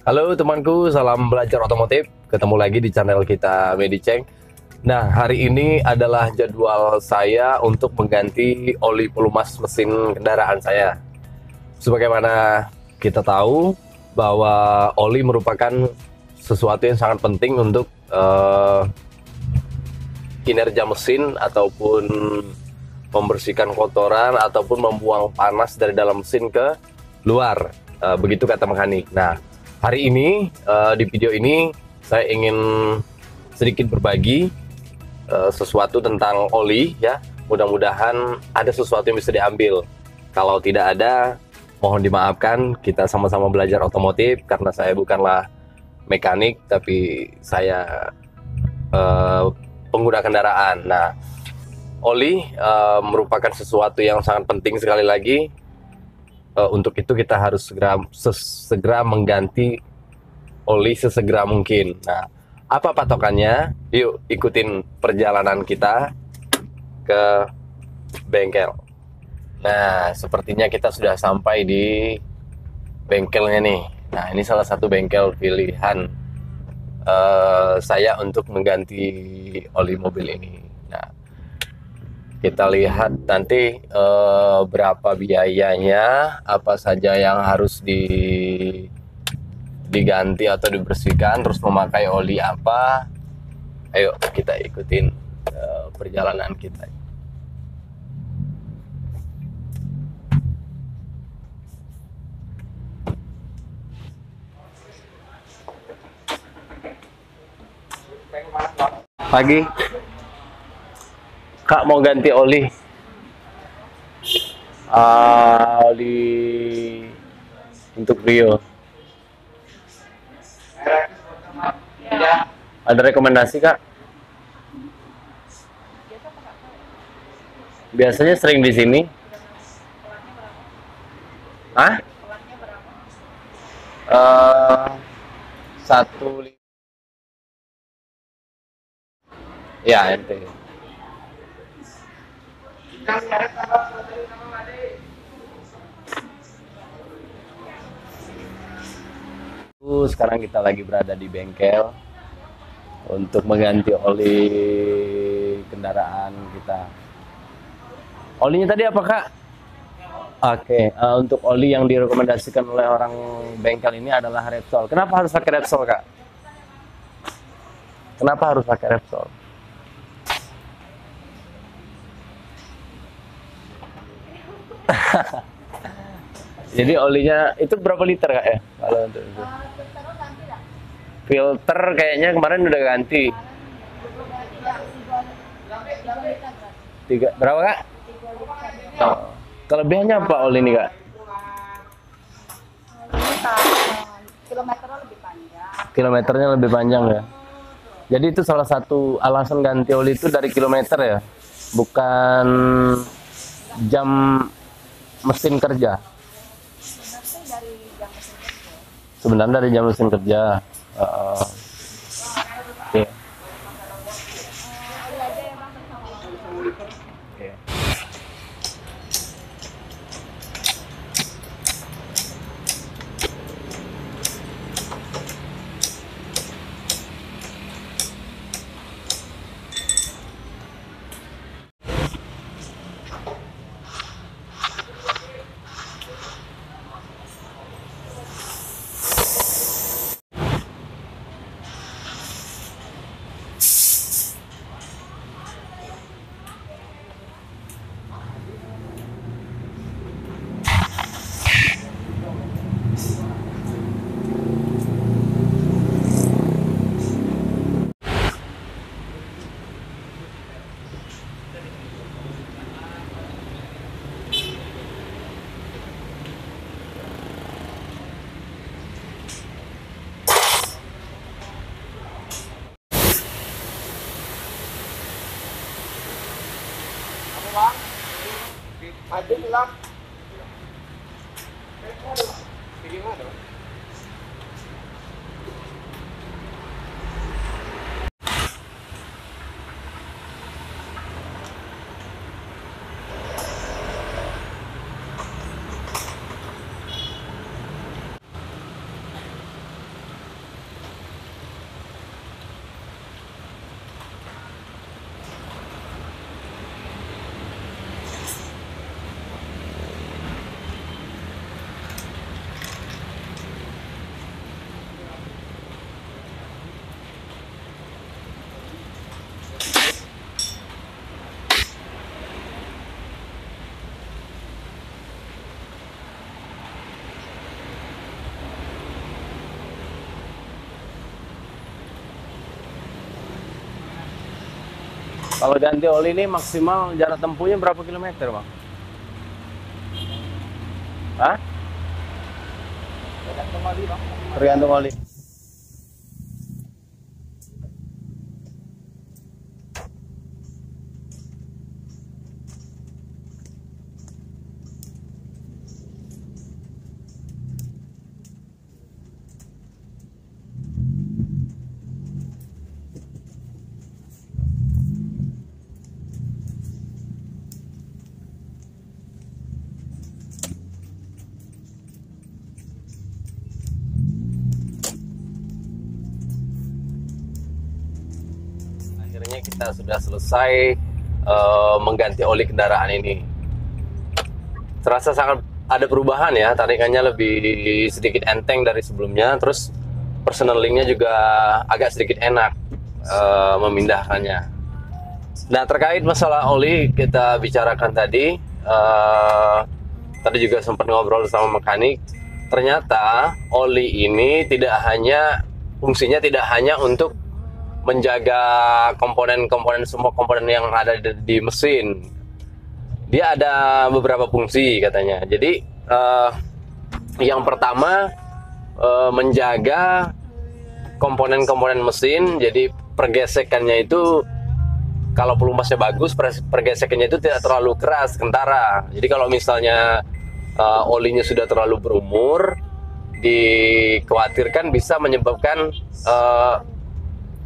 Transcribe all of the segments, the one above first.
Halo temanku, salam belajar otomotif. Ketemu lagi di channel kita Mediceng. Nah, hari ini adalah jadwal saya untuk mengganti oli pelumas mesin kendaraan saya. Sebagaimana kita tahu bahwa oli merupakan sesuatu yang sangat penting untuk kinerja mesin ataupun membersihkan kotoran ataupun membuang panas dari dalam mesin ke luar. Begitu kata mekanik. Nah, hari ini di video ini saya ingin sedikit berbagi sesuatu tentang oli ya. Mudah-mudahan ada sesuatu yang bisa diambil. Kalau tidak ada, mohon dimaafkan. Kita sama-sama belajar otomotif karena saya bukanlah mekanik, tapi saya pengguna kendaraan. Nah, oli merupakan sesuatu yang sangat penting sekali lagi. Untuk itu kita harus segera mengganti oli sesegera mungkin. Nah, apa patokannya? Yuk ikutin perjalanan kita ke bengkel. Nah, sepertinya kita sudah sampai di bengkelnya nih. Nah, ini salah satu bengkel pilihan saya untuk mengganti oli mobil ini. Nah, kita lihat nanti berapa biayanya, apa saja yang harus diganti atau dibersihkan, terus memakai oli apa. Ayo kita ikutin perjalanan kita. Pagi. Kak mau ganti oli. Oli untuk Rio. Ada rekomendasi Kak? Biasanya sering di sini. Hah? Satu. Ya ente. Sekarang kita lagi berada di bengkel untuk mengganti oli kendaraan kita. Olinya tadi apa Kak? Oke, untuk oli yang direkomendasikan oleh orang bengkel ini adalah Repsol. Kenapa harus pakai Repsol Kak? Kenapa harus pakai Repsol? Jadi olinya itu berapa liter Kak ya? Kalau untuk itu. Filter kayaknya kemarin udah ganti. Berapa Kak? Oh. Kelebihannya apa oli ini Kak? Kilometernya lebih panjang. Kilometernya lebih panjang ya. Jadi itu salah satu alasan ganti oli itu dari kilometer ya, bukan jam mesin kerja. Sebenarnya dari jam mesin kerja. Oke. Ada gelap. Pilih mana? Kalau ganti oli ini maksimal jarak tempuhnya berapa kilometer, Bang? Hah? Tergantung oli, Bang. Tergantung oli. Akhirnya kita sudah selesai mengganti oli kendaraan ini. Terasa sangat ada perubahan ya, tarikannya lebih sedikit enteng dari sebelumnya. Terus personalingnya juga agak sedikit enak memindahkannya. Nah, terkait masalah oli kita bicarakan tadi, tadi juga sempat ngobrol sama mekanik. Ternyata oli ini fungsinya tidak hanya untuk menjaga komponen-komponen, semua komponen yang ada di mesin. Dia ada beberapa fungsi katanya. Jadi yang pertama menjaga komponen-komponen mesin. Jadi pergesekannya itu kalau pelumasnya bagus, pergesekannya itu tidak terlalu keras, kentara. Jadi kalau misalnya olinya sudah terlalu berumur, dikhawatirkan bisa menyebabkan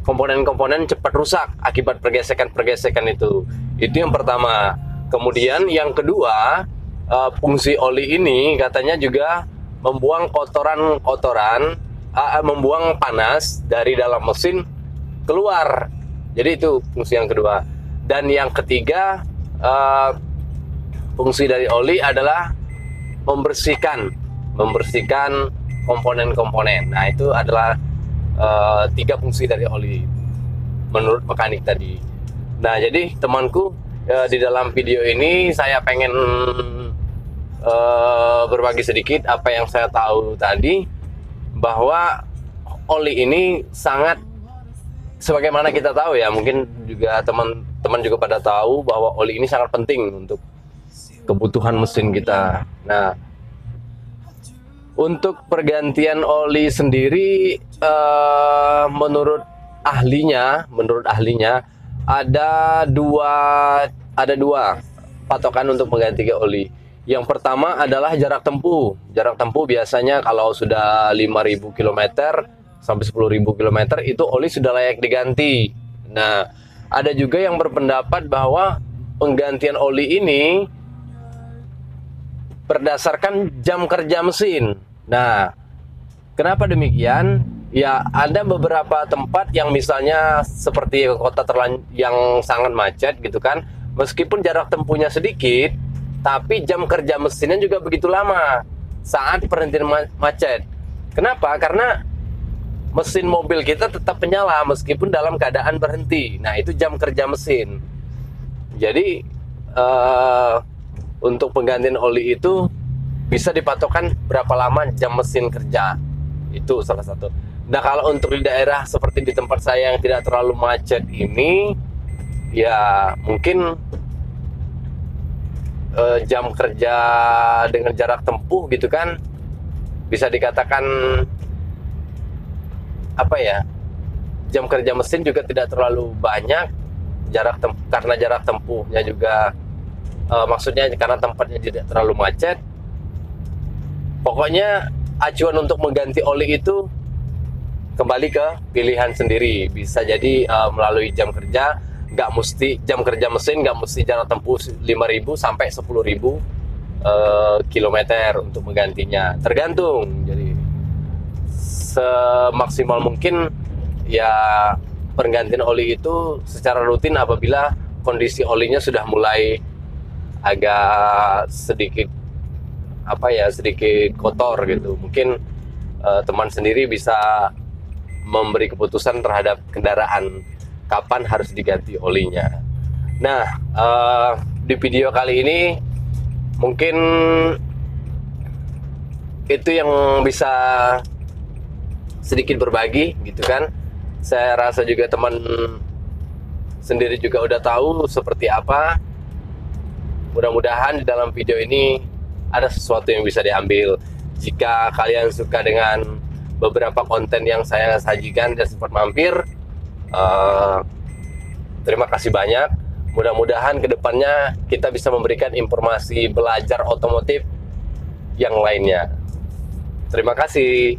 komponen-komponen cepat rusak akibat pergesekan-pergesekan itu. Itu yang pertama. Kemudian yang kedua, fungsi oli ini katanya juga membuang kotoran-kotoran, membuang panas dari dalam mesin keluar. Jadi itu fungsi yang kedua. Dan yang ketiga, fungsi dari oli adalah membersihkan komponen-komponen. Nah, itu adalah 3 fungsi dari oli menurut mekanik tadi. Nah, jadi temanku, di dalam video ini saya pengen berbagi sedikit apa yang saya tahu tadi, bahwa oli ini sangat, sebagaimana kita tahu ya, mungkin juga teman-teman juga pada tahu bahwa oli ini sangat penting untuk kebutuhan mesin kita. Nah, untuk pergantian oli sendiri, menurut ahlinya ada dua patokan untuk mengganti oli. Yang pertama adalah jarak tempuh. Jarak tempuh biasanya kalau sudah 5.000 km sampai 10.000 km itu oli sudah layak diganti. Nah, ada juga yang berpendapat bahwa penggantian oli ini berdasarkan jam kerja mesin. Nah, kenapa demikian? Ya, ada beberapa tempat yang misalnya seperti kota yang sangat macet gitu kan, meskipun jarak tempuhnya sedikit, tapi jam kerja mesinnya juga begitu lama saat perhentian macet. Kenapa? Karena mesin mobil kita tetap menyala meskipun dalam keadaan berhenti. Nah, itu jam kerja mesin. Jadi untuk penggantian oli itu bisa dipatokkan berapa lama jam mesin kerja. Itu salah satu. Nah, kalau untuk di daerah seperti di tempat saya yang tidak terlalu macet ini, ya mungkin jam kerja dengan jarak tempuh gitu kan, bisa dikatakan apa ya, jam kerja mesin juga tidak terlalu banyak, karena jarak tempuhnya juga maksudnya karena tempatnya tidak terlalu macet. Pokoknya acuan untuk mengganti oli itu kembali ke pilihan sendiri. Bisa jadi melalui jam kerja, nggak mesti jam kerja mesin, nggak mesti jarak tempuh 5.000 sampai 10.000 kilometer untuk menggantinya. Tergantung. Jadi semaksimal mungkin ya pergantian oli itu secara rutin apabila kondisi olinya sudah mulai agak sedikit sedikit kotor gitu. Mungkin teman sendiri bisa memberi keputusan terhadap kendaraan kapan harus diganti olinya. Nah, di video kali ini mungkin itu yang bisa sedikit berbagi gitu kan. Saya rasa juga teman sendiri juga udah tahu seperti apa. Mudah-mudahan di dalam video ini ada sesuatu yang bisa diambil. Jika kalian suka dengan beberapa konten yang saya sajikan dan sempat mampir, terima kasih banyak. Mudah-mudahan kedepannya kita bisa memberikan informasi belajar otomotif yang lainnya. Terima kasih.